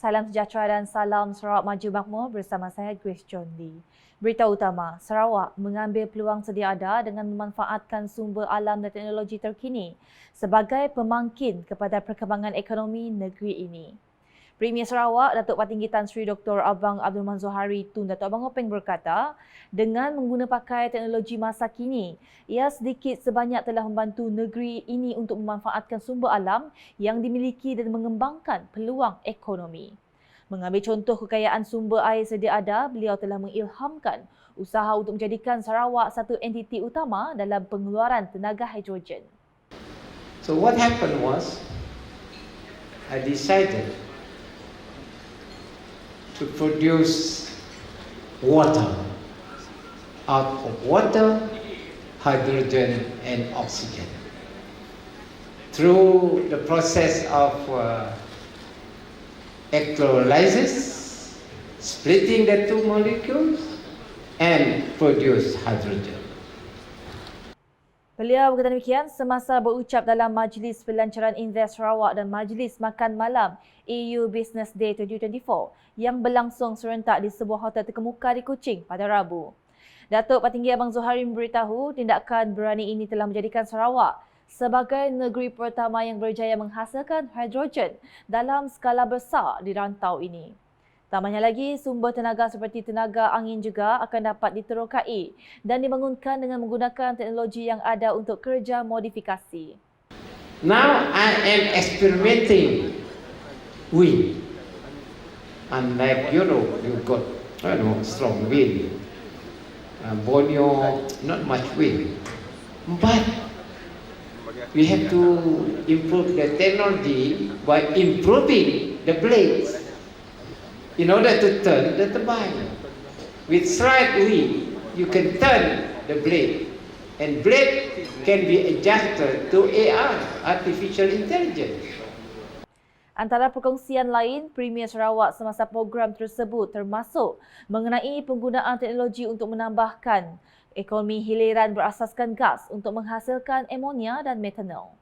salam sejahtera dan salam Sarawak Maju Makmur bersama saya Grace John Lee. Berita utama, Sarawak mengambil peluang sedia ada dengan memanfaatkan sumber alam dan teknologi terkini sebagai pemangkin kepada perkembangan ekonomi negeri ini. Premier Sarawak, Datuk Patinggi Tan Sri Dr. Abang Abdul Manzor Hari Tun Datuk Abang Openg berkata, dengan mengguna pakai teknologi masa kini, ia sedikit sebanyak telah membantu negeri ini untuk memanfaatkan sumber alam yang dimiliki dan mengembangkan peluang ekonomi. Mengambil contoh kekayaan sumber air sedia ada, beliau telah mengilhamkan usaha untuk menjadikan Sarawak satu entiti utama dalam pengeluaran tenaga hidrogen. So what happened was, I decided to produce water. Out of water, hydrogen and oxygen. Through the process of electrolysis, splitting the two molecules, and produce hydrogen. Beliau berkata demikian semasa berucap dalam Majlis Pelancaran Invest Sarawak dan Majlis Makan Malam EU Business Day 2024 yang berlangsung serentak di sebuah hotel terkemuka di Kuching pada Rabu. Datuk Patinggi Abang Zohari memberitahu tindakan berani ini telah menjadikan Sarawak sebagai negeri pertama yang berjaya menghasilkan hidrogen dalam skala besar di rantau ini. Tambahnya lagi, sumber tenaga seperti tenaga angin juga akan dapat diterokai dan dibangunkan dengan menggunakan teknologi yang ada untuk kerja modifikasi. Now I am experimenting wind. Unlike Europe, you got strong wind. Borneo, not much wind. But we have to improve the technology by improving the blades. In order to turn the turbine. With slight wind, you can turn the blade. And blade can be adjusted to AI, Artificial Intelligence. Antara perkongsian lain, Premier Sarawak semasa program tersebut termasuk mengenai penggunaan teknologi untuk menambahkan ekonomi hiliran berasaskan gas untuk menghasilkan amonia dan metanol.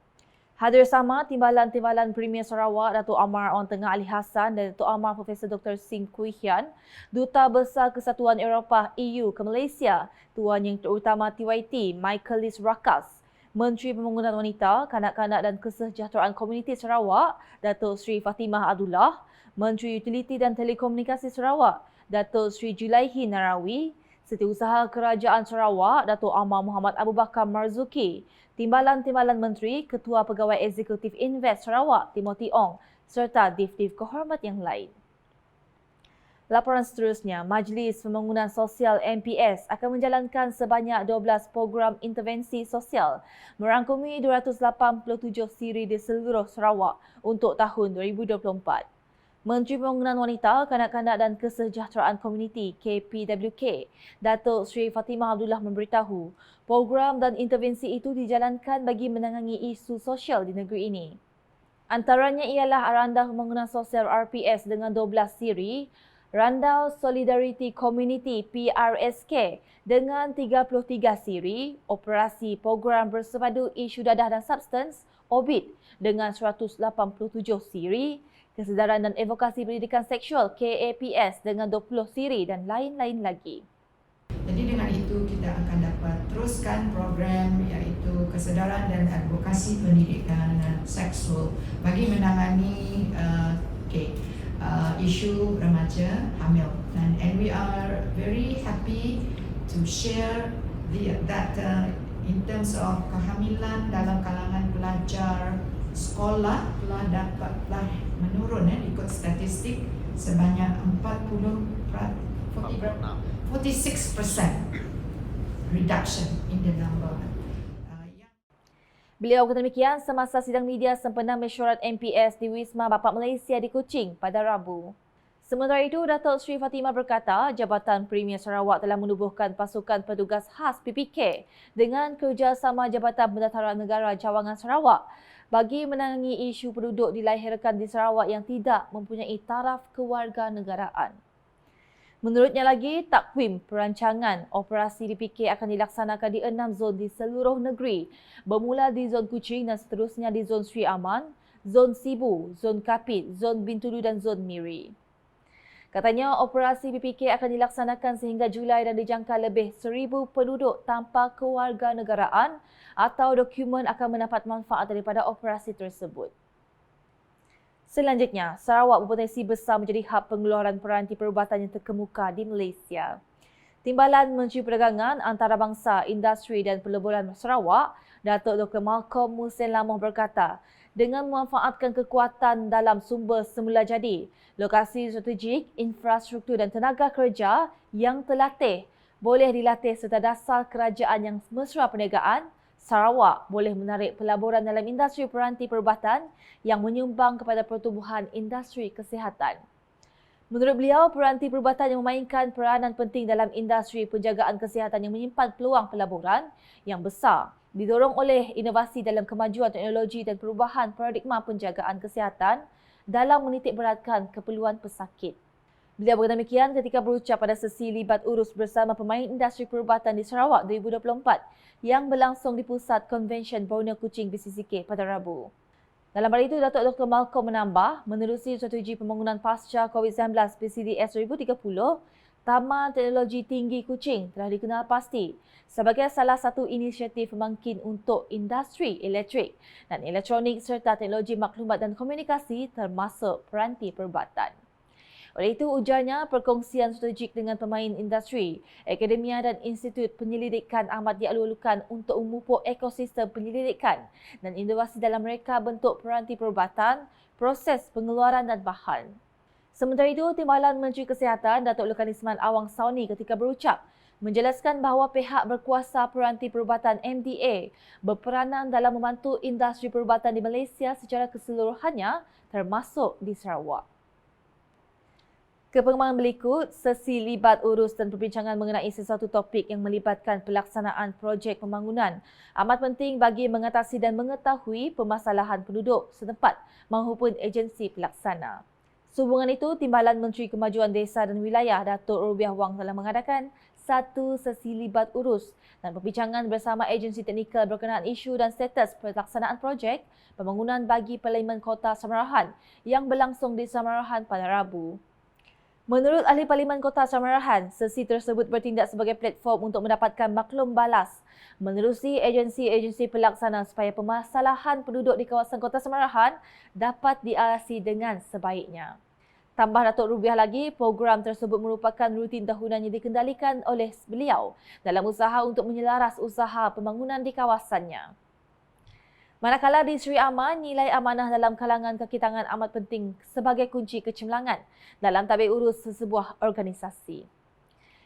Hadir sama Timbalan Premier Sarawak Datuk Amar Orang Tengah Ali Hassan dan Datuk Amar Profesor Dr. Sing Kui Hian, Duta Besar Kesatuan Eropah EU ke Malaysia, Tuan Yang Terutama TYT Michaelis Rakas, Menteri Pembangunan Wanita, Kanak-kanak dan Kesejahteraan Komuniti Sarawak Datuk Sri Fatimah Abdullah, Menteri Utiliti dan Telekomunikasi Sarawak Datuk Sri Julaihi Narawi, Setiausaha Kerajaan Sarawak Datuk Amar Muhammad Abu Bakar Marzuki, Timbalan Menteri, Ketua Pegawai Eksekutif Invest Sarawak Timothy Ong serta div-div kehormat yang lain. Laporan seterusnya, Majlis Pembangunan Sosial MPS akan menjalankan sebanyak 12 program intervensi sosial merangkumi 287 siri di seluruh Sarawak untuk tahun 2024. Menteri Pembangunan Wanita, Kanak-kanak dan Kesejahteraan Komuniti KPWK, Datuk Sri Fatimah Abdullah memberitahu, program dan intervensi itu dijalankan bagi menangani isu sosial di negeri ini. Antaranya ialah Randau Pembangunan Sosial RPS dengan 12 siri, Randau Solidarity Community PRSK dengan 33 siri, Operasi Program Bersepadu Isu Dadah dan Substans OBIT dengan 187 siri, Kesedaran dan Advokasi Pendidikan Seksual KAPS dengan 20 siri dan lain-lain lagi. Jadi dengan itu kita akan dapat teruskan program iaitu kesedaran dan advokasi pendidikan seksual bagi menangani isu remaja hamil. And we are very happy to share that in terms of kehamilan dalam kalangan pelajar sekolah telah menurun ikut statistik sebanyak 46% reduction in the number. Beliau kata demikian semasa sidang media sempena mesyuarat MPS di Wisma Bapak Malaysia di Kuching pada Rabu. Sementara itu, Datuk Sri Fatimah berkata Jabatan Premier Sarawak telah menubuhkan pasukan petugas khas PPK dengan kerjasama Jabatan Pendaftaran Negara Cawangan Sarawak bagi menangani isu penduduk dilahirkan di Sarawak yang tidak mempunyai taraf kewarganegaraan. Menurutnya lagi, takwim perancangan operasi DPK akan dilaksanakan di 6 zon di seluruh negeri, bermula di zon Kuching dan seterusnya di zon Sri Aman, Zon Sibu, Zon Kapit, Zon Bintulu dan Zon Miri. Katanya operasi PPK akan dilaksanakan sehingga Julai dan dijangka lebih 1,000 penduduk tanpa kewarganegaraan atau dokumen akan mendapat manfaat daripada operasi tersebut. Selanjutnya, Sarawak berpotensi besar menjadi hub pengeluaran peranti perubatan yang terkemuka di Malaysia. Timbalan Menteri Perdagangan, Antarabangsa, Industri dan Peleburan Sarawak, Datuk Dr. Malcolm Musin Lamoh berkata, dengan memanfaatkan kekuatan dalam sumber semula jadi, lokasi strategik, infrastruktur dan tenaga kerja yang terlatih boleh dilatih serta dasar kerajaan yang mesra perniagaan, Sarawak boleh menarik pelaburan dalam industri peranti perubatan yang menyumbang kepada pertumbuhan industri kesihatan. Menurut beliau, peranti perubatan yang memainkan peranan penting dalam industri penjagaan kesihatan yang menyimpan peluang pelaburan yang besar didorong oleh inovasi dalam kemajuan teknologi dan perubahan paradigma penjagaan kesihatan dalam menitikberatkan keperluan pesakit. Beliau berkata demikian ketika berucap pada sesi libat urus bersama pemain industri perubatan di Sarawak 2024 yang berlangsung di Pusat Konvensyen Borneo Kuching BCCK pada Rabu. Dalam hal itu, Datuk Dr. Malcolm menambah, menerusi strategi pembangunan pasca COVID-19 PCDS 2030, Taman Teknologi Tinggi Kuching telah dikenal pasti sebagai salah satu inisiatif pembangkit untuk industri elektrik dan elektronik serta teknologi maklumat dan komunikasi termasuk peranti perubatan. Oleh itu, ujarnya perkongsian strategik dengan pemain industri, akademia dan institut penyelidikan amat dialu-alukan untuk memupuk ekosistem penyelidikan dan inovasi dalam reka bentuk peranti perubatan, proses pengeluaran dan bahan. Sementara itu, Timbalan Menteri Kesihatan Datuk Lukan Isman Awang Sauni ketika berucap menjelaskan bahawa pihak berkuasa peranti perubatan MDA berperanan dalam membantu industri perubatan di Malaysia secara keseluruhannya termasuk di Sarawak. Ke pengembangan berikut, sesi libat urus dan perbincangan mengenai sesuatu topik yang melibatkan pelaksanaan projek pembangunan amat penting bagi mengatasi dan mengetahui permasalahan penduduk setempat maupun agensi pelaksana. Sehubungan itu, Timbalan Menteri Kemajuan Desa dan Wilayah Datuk Rubiah Wang telah mengadakan satu sesi libat urus dan perbincangan bersama agensi teknikal berkenaan isu dan status pelaksanaan projek pembangunan bagi Parlimen Kota Samarahan yang berlangsung di Samarahan pada Rabu. Menurut Ahli Parlimen Kota Samarahan, sesi tersebut bertindak sebagai platform untuk mendapatkan maklum balas menerusi agensi-agensi pelaksana supaya permasalahan penduduk di kawasan Kota Samarahan dapat diatasi dengan sebaiknya. Tambah Datuk Rubiah lagi, program tersebut merupakan rutin tahunan yang dikendalikan oleh beliau dalam usaha untuk menyelaras usaha pembangunan di kawasannya. Manakala di Sri Aman, nilai amanah dalam kalangan kaki tangan amat penting sebagai kunci kecemerlangan dalam tabik urus sesebuah organisasi.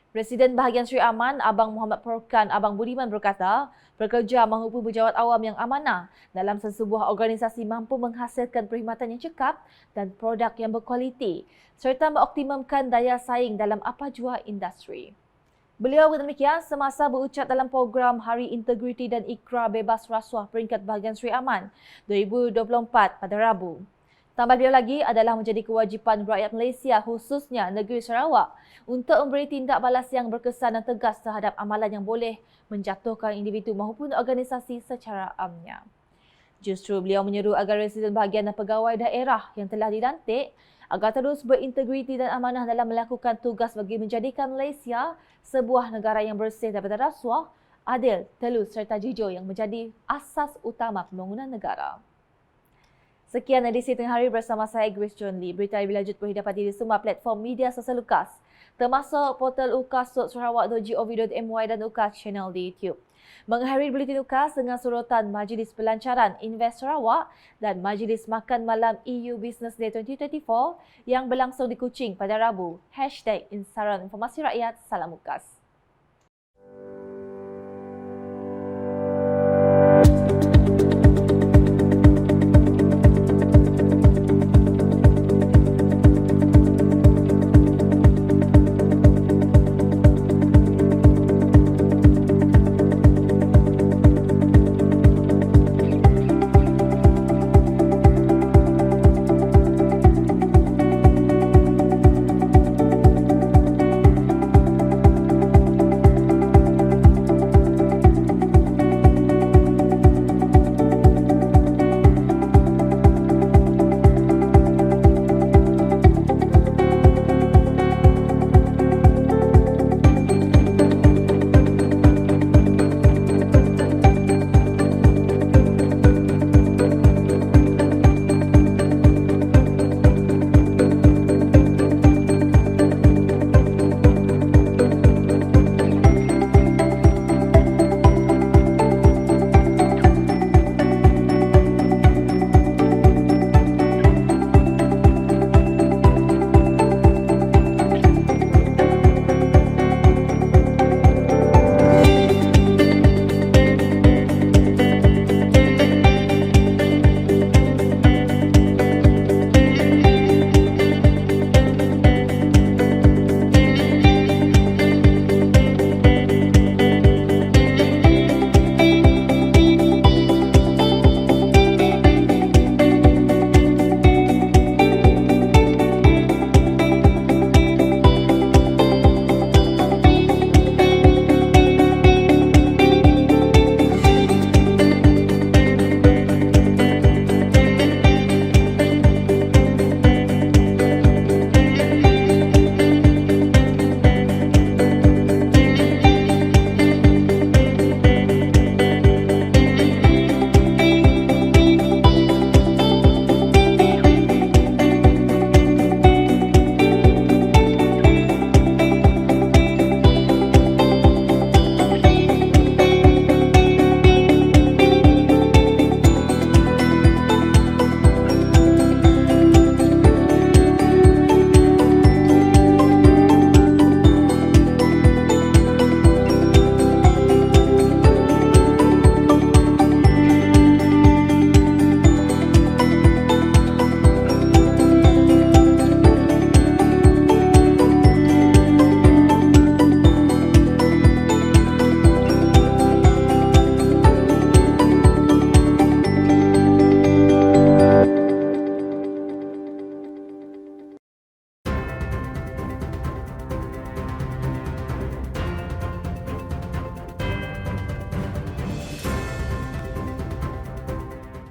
Presiden bahagian Sri Aman, Abang Muhammad Porkan Abang Budiman berkata, pekerja maupun pejabat awam yang amanah dalam sesebuah organisasi mampu menghasilkan perkhidmatan yang cekap dan produk yang berkualiti serta mengoptimumkan daya saing dalam apa jua industri. Beliau berkata demikian semasa berucap dalam program Hari Integriti dan Ikrar Bebas Rasuah peringkat bahagian Sri Aman 2024 pada Rabu. Tambah beliau lagi adalah menjadi kewajipan rakyat Malaysia khususnya negeri Sarawak untuk memberi tindak balas yang berkesan dan tegas terhadap amalan yang boleh menjatuhkan individu maupun organisasi secara amnya. Justru beliau menyeru agar residen bahagian dan pegawai daerah yang telah dilantik agar terus berintegriti dan amanah dalam melakukan tugas bagi menjadikan Malaysia sebuah negara yang bersih daripada rasuah, adil, telus serta jujur yang menjadi asas utama pembangunan negara. Sekian edisi Tengah Hari bersama saya Grace John Lee. Berita lebih lanjut boleh dapati di semua platform media sosial UKAS, termasuk portal ukas.sarawak.gov.my dan UKAS channel di YouTube. Mengakhiri buletin UKAS dengan sorotan Majlis Pelancaran Invest Sarawak dan Majlis Makan Malam EU Business Day 2024 yang berlangsung di Kuching pada Rabu. #Insaran Informasi Rakyat. Salam UKAS.